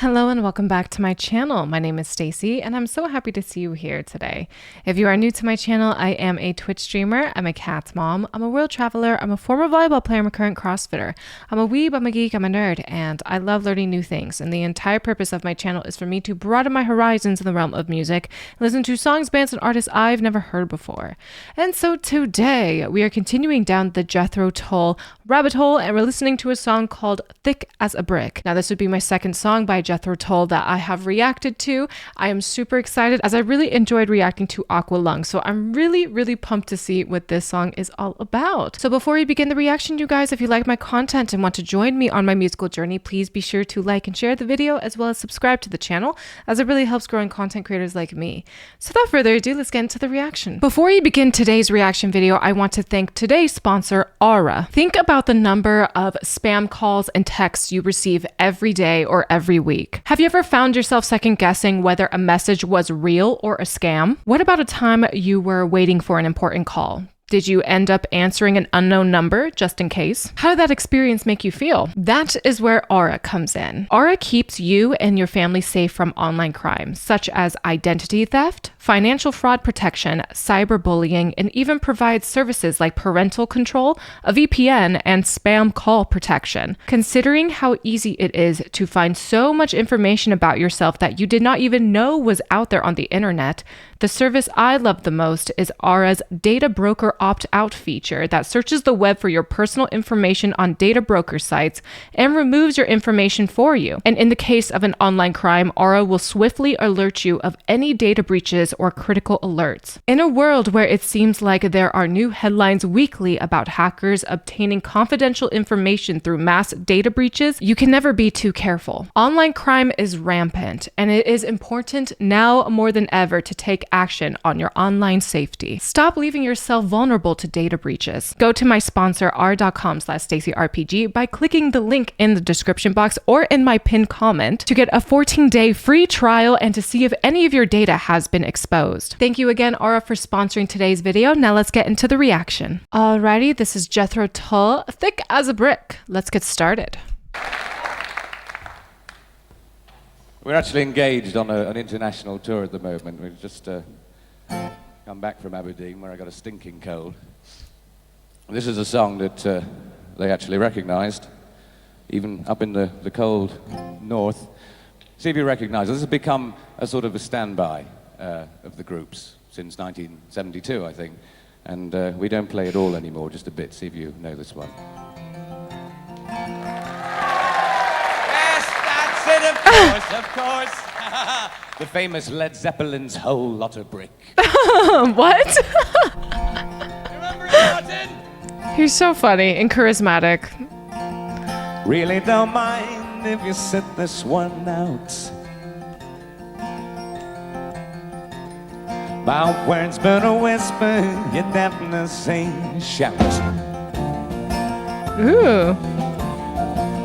Hello and welcome back to my channel. My name is Stacy and I'm so happy to see you here today. If you are new to my channel, I am a Twitch streamer, I'm a cat's mom, I'm a world traveler, I'm a former volleyball player, I'm a current CrossFitter, I'm a weeb, I'm a geek, I'm a nerd, and I love learning new things. And the entire purpose of my channel is for me to broaden my horizons in the realm of music, listen to songs, bands, and artists I've never heard before. And so today we are continuing down the Jethro Tull rabbit hole and we're listening to a song called Thick as a Brick. Now this would be my second song by Jethro Tull that I have reacted to. I am super excited as I really enjoyed reacting to Aqua Lung. So I'm really pumped to see what this song is all about. So before we begin the reaction, you guys, if you like my content and want to join me on my musical journey, please be sure to like and share the video as well as subscribe to the channel as it really helps growing content creators like me. So without further ado, let's get into the reaction. Before we begin today's reaction video, I want to thank today's sponsor, Aura. Think about the number of spam calls and texts you receive every day or every week. Have you ever found yourself second guessing whether a message was real or a scam? What about a time you were waiting for an important call? Did you end up answering an unknown number just in case? How did that experience make you feel? That is where Aura comes in. Aura keeps you and your family safe from online crime, such as identity theft, financial fraud protection, cyberbullying, and even provides services like parental control, a VPN, and spam call protection. Considering how easy it is to find so much information about yourself that you did not even know was out there on the internet, the service I love the most is Aura's Data Broker Opt-out feature that searches the web for your personal information on data broker sites and removes your information for you. And in the case of an online crime, Aura will swiftly alert you of any data breaches or critical alerts. In a world where it seems like there are new headlines weekly about hackers obtaining confidential information through mass data breaches, you can never be too careful. Online crime is rampant, and it is important now more than ever to take action on your online safety. Stop leaving yourself vulnerable to data breaches. Go to my sponsor r.com/StacyRPG by clicking the link in the description box or in my pinned comment to get a 14-day free trial and to see if any of your data has been exposed. Thank you again, Aura, for sponsoring today's video. Now let's get into the reaction. Alrighty, this is Jethro Tull, Thick as a Brick. Let's get started. We're actually engaged on an international tour at the moment. We've just come back from Aberdeen, where I got a stinking cold. This is a song that they actually recognized, even up in the cold north. See if you recognize it. This has become a sort of a standby of the groups since 1972, I think. And we don't play it all anymore, just a bit. See if you know this one. Of course. The famous Led Zeppelin's Whole Lotta Brick. What? Remember it, Martin? He's so funny and charismatic. Really don't mind if you sit this one out. My words but a whisper, you definitely say shout. Ooh.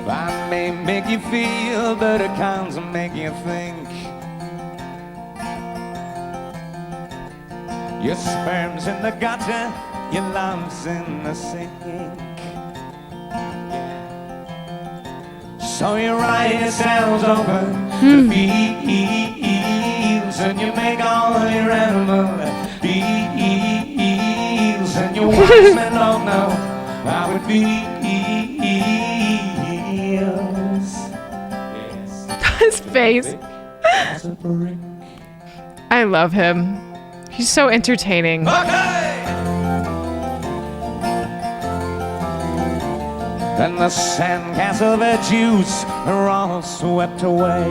I may make you feel, but it counts and make you think. Your sperm's in the gutter, your love's in the sink. So you write yourselves over the fields, and you make all your animal deals, and your wives men don't know how it feels. His face. I love him. He's so entertaining. Okay. And the sandcastle virtues are all swept away.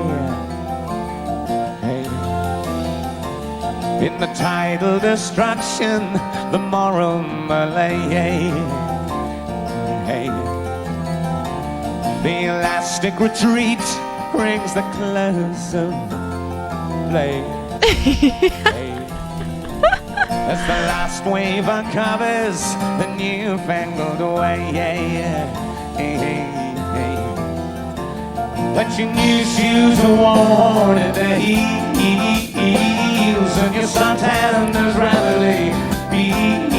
Hey. In the tidal destruction, the moral melee. Hey. The elastic retreat brings the close of play. Hey. As the last wave uncovers the newfangled way. Hey, hey, hey. But your new shoes are worn at the heels, and your suntan is rapidly peeled,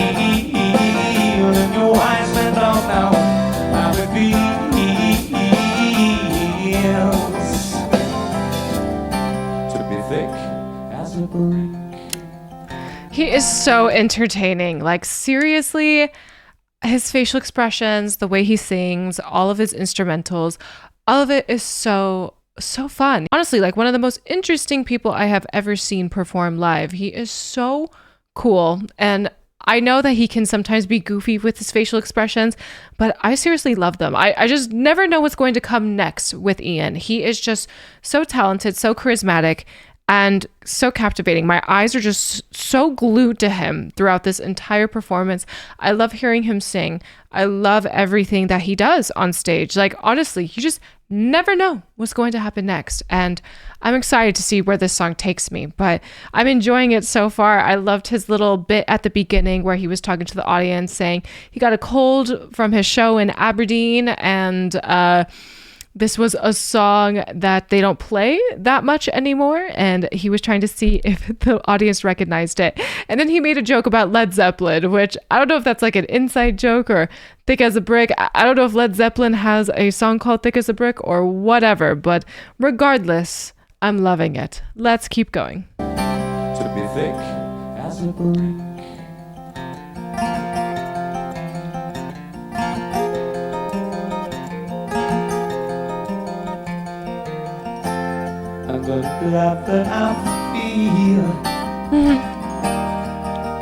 and your wise men don't know how it feels. He is so entertaining. Like, seriously, his facial expressions, the way he sings, all of his instrumentals, all of it is so fun. Honestly, like one of the most interesting people I have ever seen perform live. He is so cool. And I know that he can sometimes be goofy with his facial expressions, but I seriously love them. I just never know what's going to come next with Ian. He is just so talented, so charismatic, and so captivating. My eyes are just so glued to him throughout this entire performance. I love hearing him sing. I love everything that he does on stage. Like, honestly, you just never know what's going to happen next. And I'm excited to see where this song takes me, but I'm enjoying it so far. I loved his little bit at the beginning where he was talking to the audience saying he got a cold from his show in Aberdeen, and this was a song that they don't play that much anymore, and he was trying to see if the audience recognized it. And then he made a joke about Led Zeppelin, which I don't know if that's like an inside joke or Thick as a Brick. I don't know if Led Zeppelin has a song called Thick as a Brick or whatever, but regardless, I'm loving it. Let's keep going. To be thick as a brick. And the love that I feel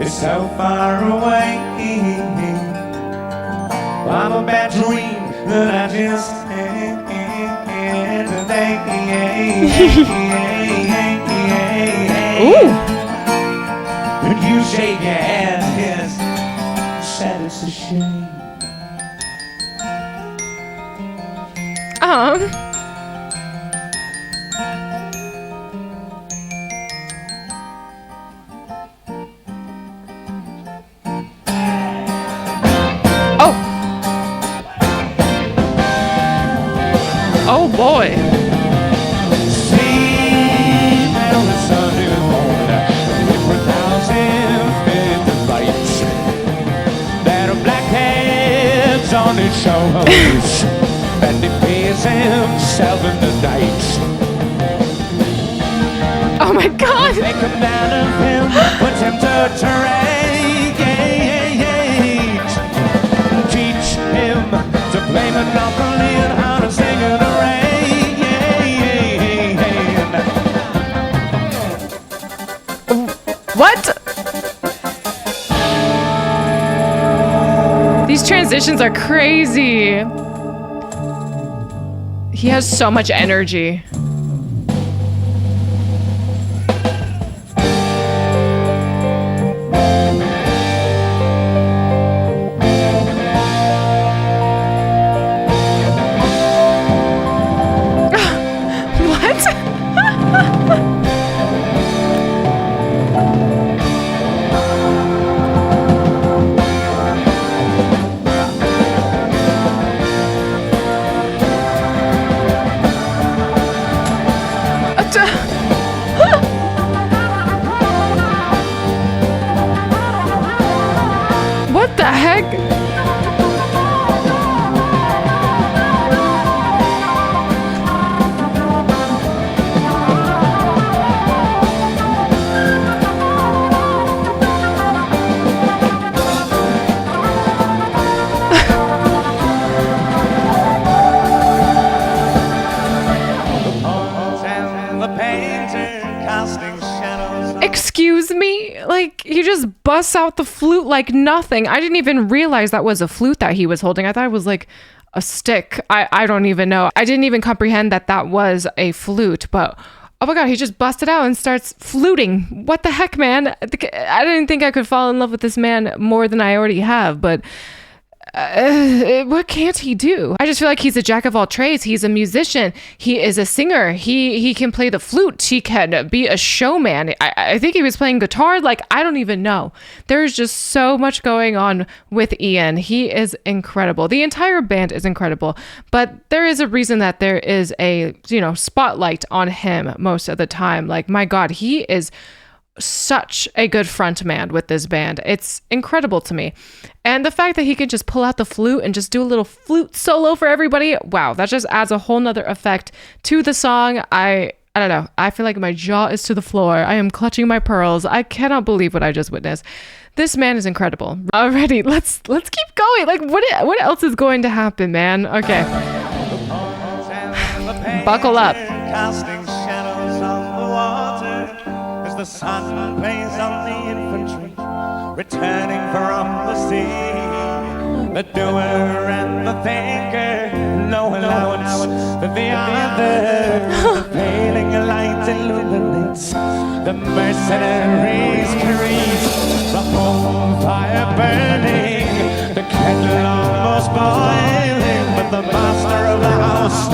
is so far away. I'm a bad dream that I just had today. Ooh. When you shake your hand, yes, sad it's a shame. Oh boy. See, now the sun is born with 1,050 lights. There are black heads on his shoulders, and he pays himself in the dikes. Oh my God. They come down of him, put him to trade. Teach him to play Monopoly and how to sing in the rain. What? These transitions are crazy. He has so much energy. What the heck? Excuse me? Like, he just busts out the flute like nothing. I didn't even realize that was a flute that he was holding. I thought it was like a stick. I don't even know. I didn't even comprehend that that was a flute, but oh my God, he just busted out and starts fluting. What the heck, man? I didn't think I could fall in love with this man more than I already have, but what can't he do? I just feel like he's a jack of all trades. He's a musician. He is a singer. He can play the flute. He can be a showman. I think he was playing guitar. Like, I don't even know. There's just so much going on with Ian. He is incredible. The entire band is incredible, but there is a reason that there is a, spotlight on him most of the time. Like, my God, he is such a good front man with this band. It's incredible to me. And the fact that he can just pull out the flute and just do a little flute solo for everybody, wow, that just adds a whole nother effect to the song. I I don't know. I feel like my jaw is to the floor. I am clutching my pearls. I cannot believe what I just witnessed. This man is incredible. Alrighty, let's keep going. Like what else is going to happen, man? Okay. Buckle up. Casting shadows on the water as the sun plays on the infantry returning from the sea. The doer and the thinker, no allowance for the other. The failing light illuminates the mercenaries' creed. The home fire burning, the kettle almost boiling, but the master of the house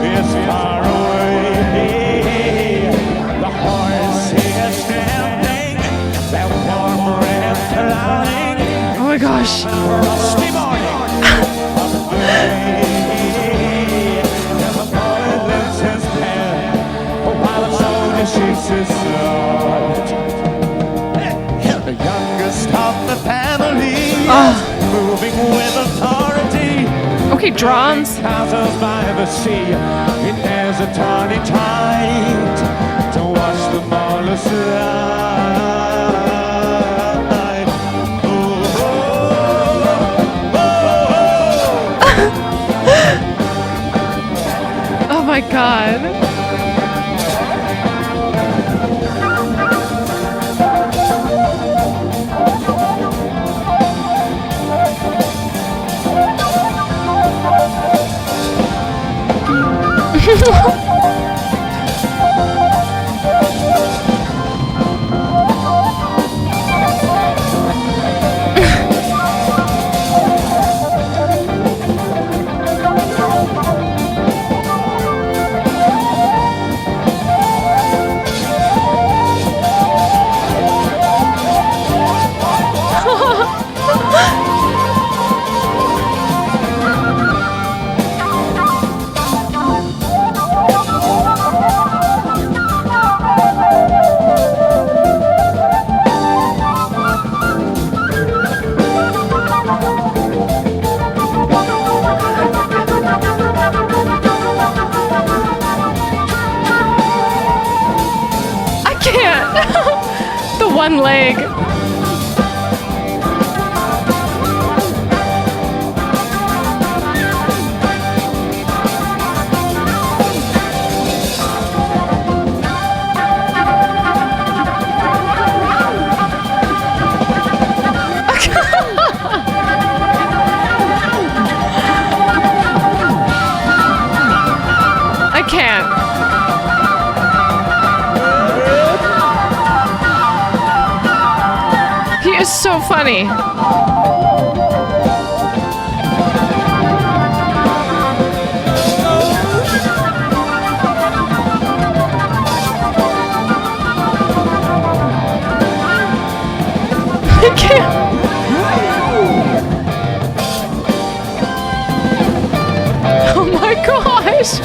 is far away. The horse he is standing, that warm red clouding. Oh my gosh. Frosty morning of the day. And the boy lifts his pen while the soldier shoots his sword. The youngest of the family, moving with authority. Okay, drums. Castles by the sea, it is a tawny tide to watch them all aside. Oh my god. The one leg. I can't. He is so funny. I can't. Oh my gosh.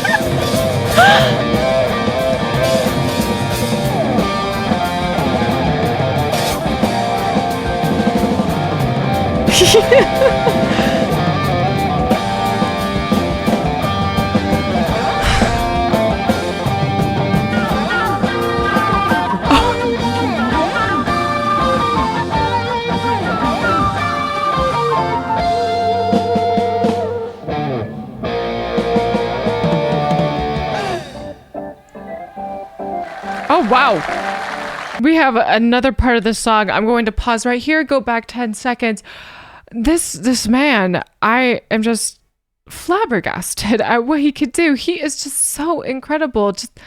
Oh, wow. We have another part of the song. I'm going to pause right here, go back 10 seconds. This man, I am just flabbergasted at what he could do. He is just so incredible. Just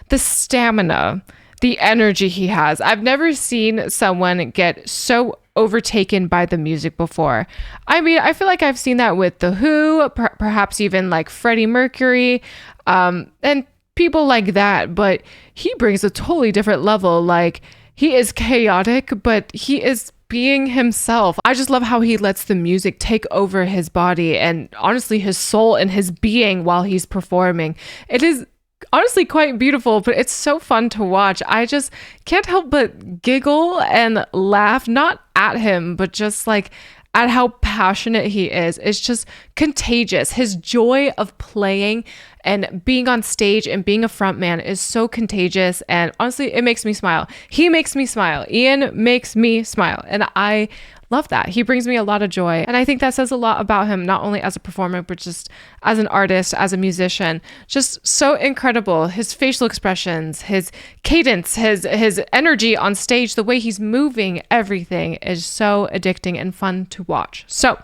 the stamina, the energy he has. I've never seen someone get so overtaken by the music before. I mean, I feel like I've seen that with The Who, perhaps even like Freddie Mercury, and people like that, but he brings a totally different level. Like, he is chaotic, but he is being himself. I just love how he lets the music take over his body and honestly his soul and his being while he's performing. It is honestly quite beautiful, but it's so fun to watch. I just can't help but giggle and laugh, not at him, but just like at how passionate he is. It's just contagious. His joy of playing And being on stage and being a front man is so contagious. And honestly, it makes me smile. He makes me smile. Ian makes me smile. And I love that. He brings me a lot of joy. And I think that says a lot about him, not only as a performer, but just as an artist, as a musician. Just so incredible. His facial expressions, his cadence, his energy on stage, the way he's moving, everything is so addicting and fun to watch. So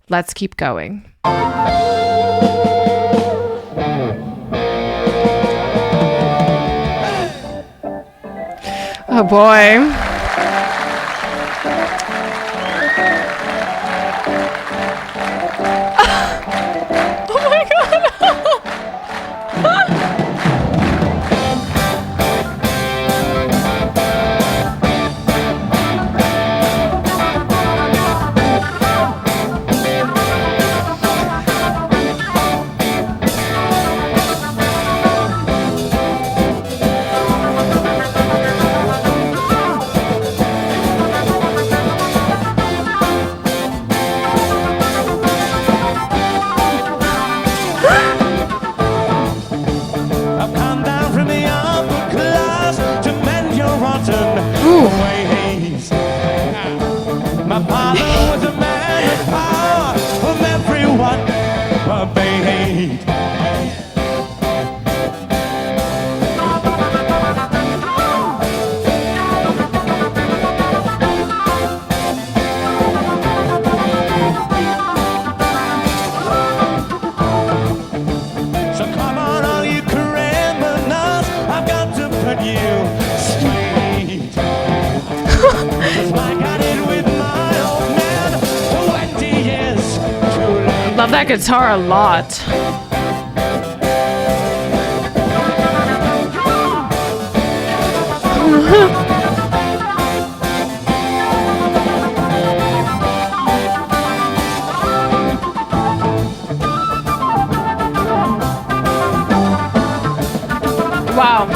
let's keep going. Oh boy. Love that guitar a lot. Wow.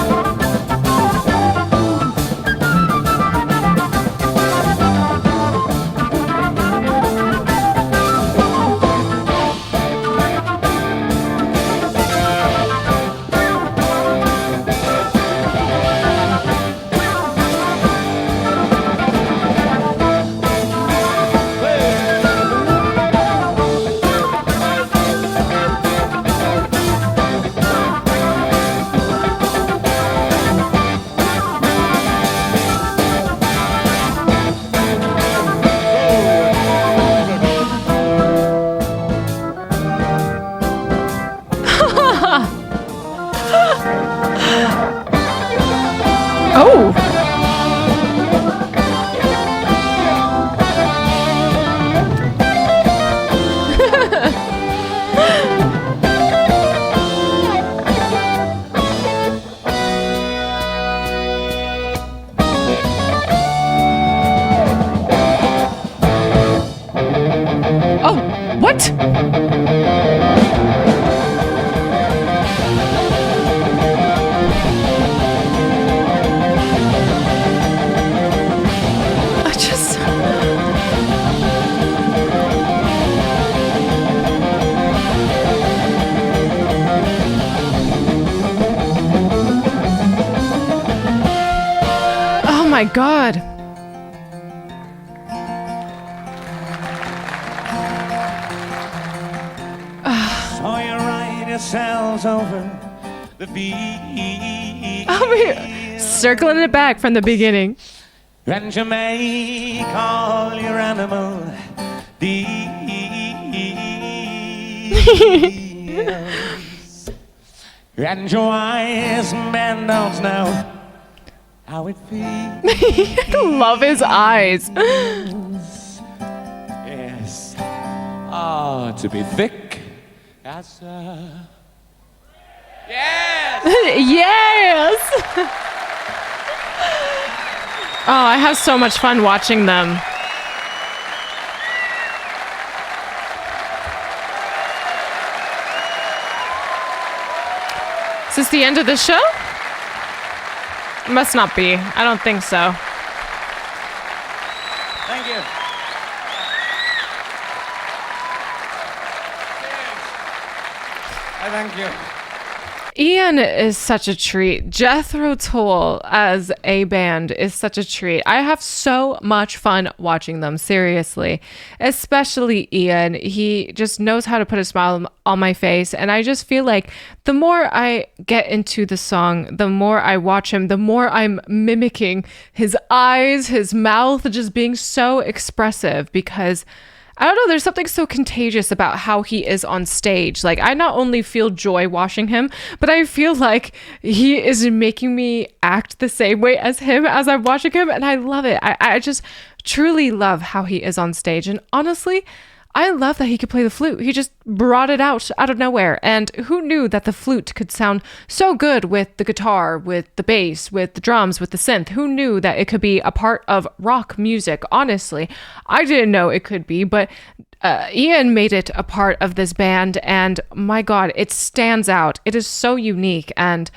Oh. Oh, what? Oh my God. Saw you ride yourselves over the beach. I'm here, circling it back from the beginning. And you may call your animal deals. And your wise men don't know how it feels. I love his eyes. Yes. Ah, to be thick as a... Yes! Yes! Oh, I have so much fun watching them. Is this the end of the show? It must not be. I don't think so. Thank you. I thank you. Ian is such a treat. Jethro Tull as a band is such a treat. I have so much fun watching them, seriously. Especially Ian. He just knows how to put a smile on my face. And I just feel like the more I get into the song, the more I watch him, the more I'm mimicking his eyes, his mouth, just being so expressive because I don't know, there's something so contagious about how he is on stage. Like, I not only feel joy watching him, but I feel like he is making me act the same way as him as I'm watching him, and I love it. I just truly love how he is on stage, and honestly, I love that he could play the flute. He just brought it out of nowhere. And who knew that the flute could sound so good with the guitar, with the bass, with the drums, with the synth? Who knew that it could be a part of rock music? Honestly, I didn't know it could be, but Ian made it a part of this band. And my God, it stands out. It is so unique. And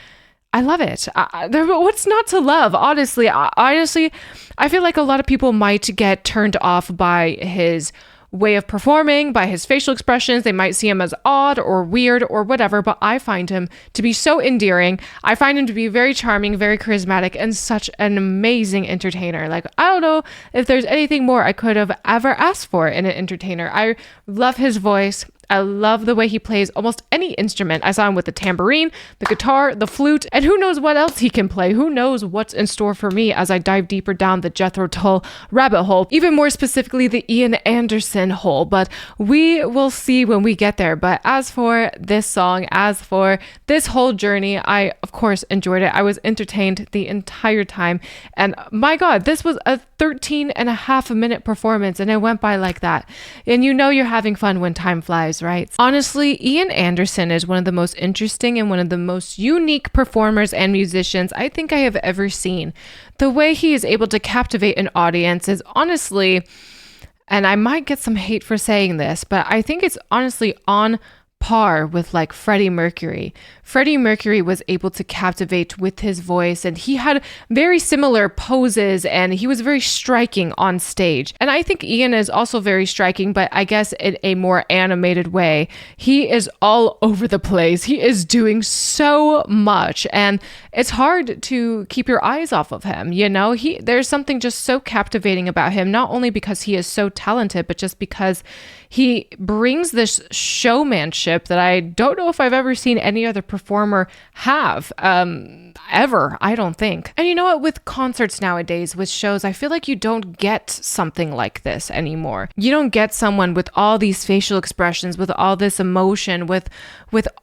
I love it. What's not to love? Honestly, I feel like a lot of people might get turned off by his way of performing, by his facial expressions. They might see him as odd or weird or whatever, but I find him to be so endearing. I find him to be very charming, very charismatic, and such an amazing entertainer. Like, I don't know if there's anything more I could have ever asked for in an entertainer. I love his voice. I love the way he plays almost any instrument. I saw him with the tambourine, the guitar, the flute, and who knows what else he can play. Who knows what's in store for me as I dive deeper down the Jethro Tull rabbit hole, even more specifically the Ian Anderson hole. But we will see when we get there. But as for this song, as for this whole journey, I of course enjoyed it. I was entertained the entire time. And my God, this was a 13.5-minute performance and it went by like that. And you know you're having fun when time flies, right? Honestly, Ian Anderson is one of the most interesting and one of the most unique performers and musicians I think I have ever seen. The way he is able to captivate an audience is honestly, and I might get some hate for saying this, but I think it's honestly on par with like Freddie Mercury. Freddie Mercury was able to captivate with his voice and he had very similar poses and he was very striking on stage. And I think Ian is also very striking, but I guess in a more animated way. He is all over the place. He is doing so much and it's hard to keep your eyes off of him. You know, there's something just so captivating about him, not only because he is so talented, but just because he brings this showmanship that I don't know if I've ever seen any other performer have, ever, I don't think. And you know what, with concerts nowadays, with shows, I feel like you don't get something like this anymore. You don't get someone with all these facial expressions, with all this emotion, with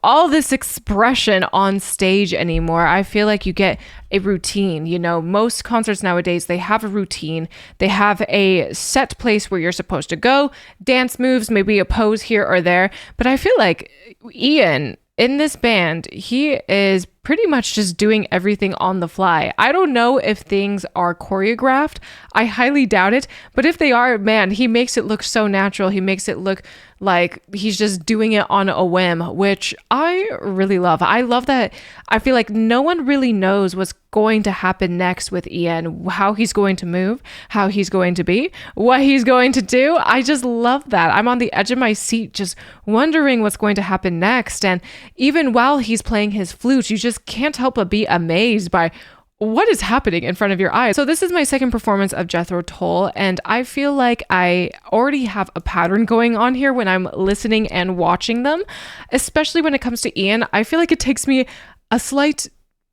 all this expression on stage anymore. I feel like you get a routine. You know, most concerts nowadays, they have a routine. They have a set place where you're supposed to go, dance moves, maybe a pose here or there. But I feel like Ian in this band, he is pretty much just doing everything on the fly. I don't know if things are choreographed. I highly doubt it. But if they are, man, he makes it look so natural. He makes it look like he's just doing it on a whim, which I really love. I love that. I feel like no one really knows what's going to happen next with Ian, how he's going to move, how he's going to be, what he's going to do. I just love that. I'm on the edge of my seat just wondering what's going to happen next. And even while he's playing his flute, you just can't help but be amazed by what is happening in front of your eyes. So this is my second performance of Jethro Tull, and I feel like I already have a pattern going on here when I'm listening and watching them, especially when it comes to Ian. I feel like it takes me a slight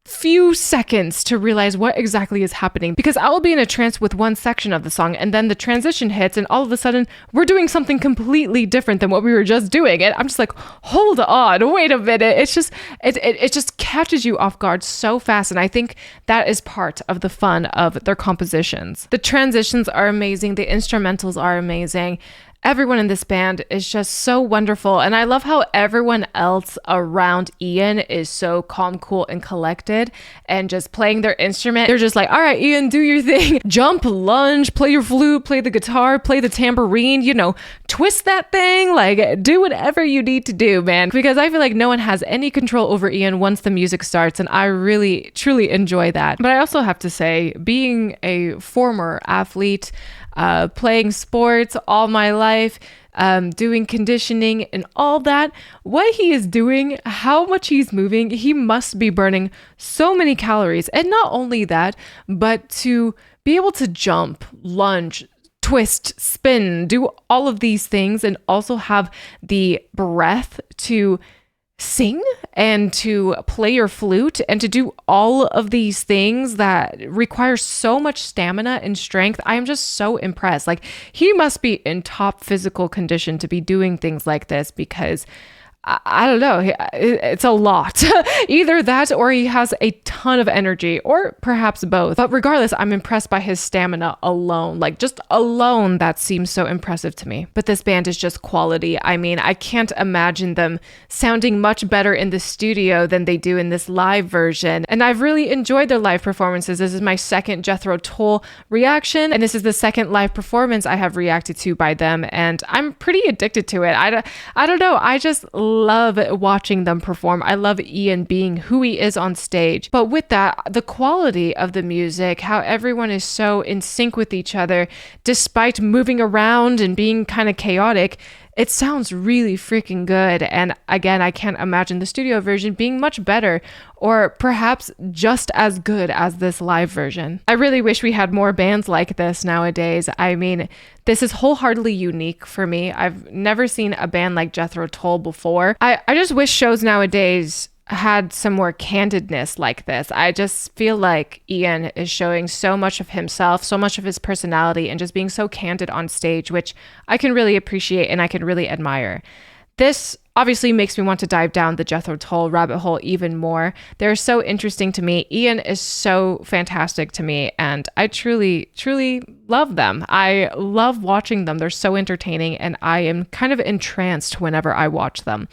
few seconds to realize what exactly is happening, because I will be in a trance with one section of the song and then the transition hits and all of a sudden we're doing something completely different than what we were just doing, and I'm just like, hold on, wait a minute. It's just it just catches you off guard so fast, and I think that is part of the fun of their compositions. The transitions are amazing, the instrumentals are amazing. Everyone in this band is just so wonderful. And I love how everyone else around Ian is so calm, cool, and collected and just playing their instrument. They're just like, all right, Ian, do your thing. Jump, lunge, play your flute, play the guitar, play the tambourine, you know, twist that thing, like do whatever you need to do, man. Because I feel like no one has any control over Ian once the music starts. And I really, truly enjoy that. But I also have to say, being a former athlete, playing sports all my life, doing conditioning and all that, what he is doing, how much he's moving, he must be burning so many calories. And not only that, but to be able to jump, lunge, twist, spin, do all of these things, and also have the breath to sing and to play your flute and to do all of these things that require so much stamina and strength. I am just so impressed. Like, he must be in top physical condition to be doing things like this, because I don't know, it's a lot. Either that or he has a ton of energy, or perhaps both. But regardless, I'm impressed by his stamina alone. Like, just alone, that seems so impressive to me. But this band is just quality. I mean, I can't imagine them sounding much better in the studio than they do in this live version. And I've really enjoyed their live performances. This is my second Jethro Tull reaction, and this is the second live performance I have reacted to by them, and I'm pretty addicted to it. I don't know, I just love watching them perform. I love Ian being who he is on stage. But with that, the quality of the music, how everyone is so in sync with each other, despite moving around and being kind of chaotic, it sounds really freaking good. And again, I can't imagine the studio version being much better, or perhaps just as good as this live version. I really wish we had more bands like this nowadays. I mean, this is wholeheartedly unique for me. I've never seen a band like Jethro Tull before. I just wish shows nowadays had some more candidness like this. I just feel like Ian is showing so much of himself, so much of his personality, and just being so candid on stage, which I can really appreciate and I can really admire. This obviously makes me want to dive down the Jethro Tull rabbit hole even more. They're so interesting to me. Ian is so fantastic to me, and I truly, truly love them. I love watching them. They're so entertaining, and I am kind of entranced whenever I watch them.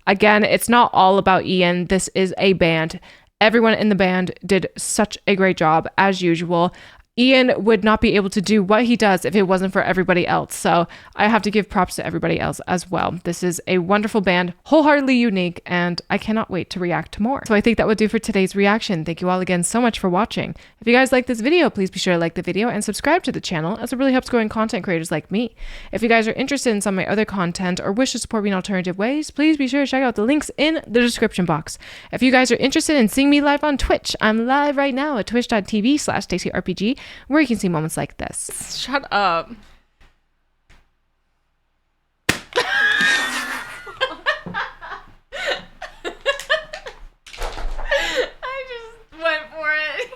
Again, it's not all about Ian. This is a band. Everyone in the band did such a great job, as usual. Ian would not be able to do what he does if it wasn't for everybody else. So I have to give props to everybody else as well. This is a wonderful band, wholeheartedly unique, and I cannot wait to react to more. So I think that would do for today's reaction. Thank you all again so much for watching. If you guys like this video, please be sure to like the video and subscribe to the channel, as it really helps growing content creators like me. If you guys are interested in some of my other content or wish to support me in alternative ways, please be sure to check out the links in the description box. If you guys are interested in seeing me live on Twitch, I'm live right now at twitch.tv/StaceyRPG, where you can see moments like this. Shut up. I just went for it.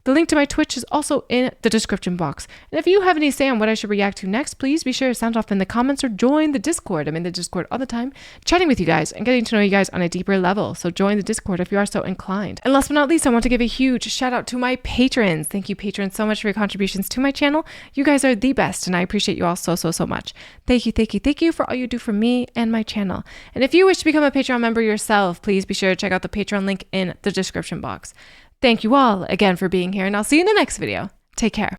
The link to my Twitch is also in the description box. And if you have any say on what I should react to next, please be sure to sound off in the comments or join the Discord. I'm in the Discord all the time, chatting with you guys and getting to know you guys on a deeper level. So join the Discord if you are so inclined. And last but not least, I want to give a huge shout out to my patrons. Thank you, patrons, so much for your contributions to my channel. You guys are the best, and I appreciate you all so much. Thank you for all you do for me and my channel. And if you wish to become a Patreon member yourself, please be sure to check out the Patreon link in the description box. Thank you all again for being here, and I'll see you in the next video. Take care.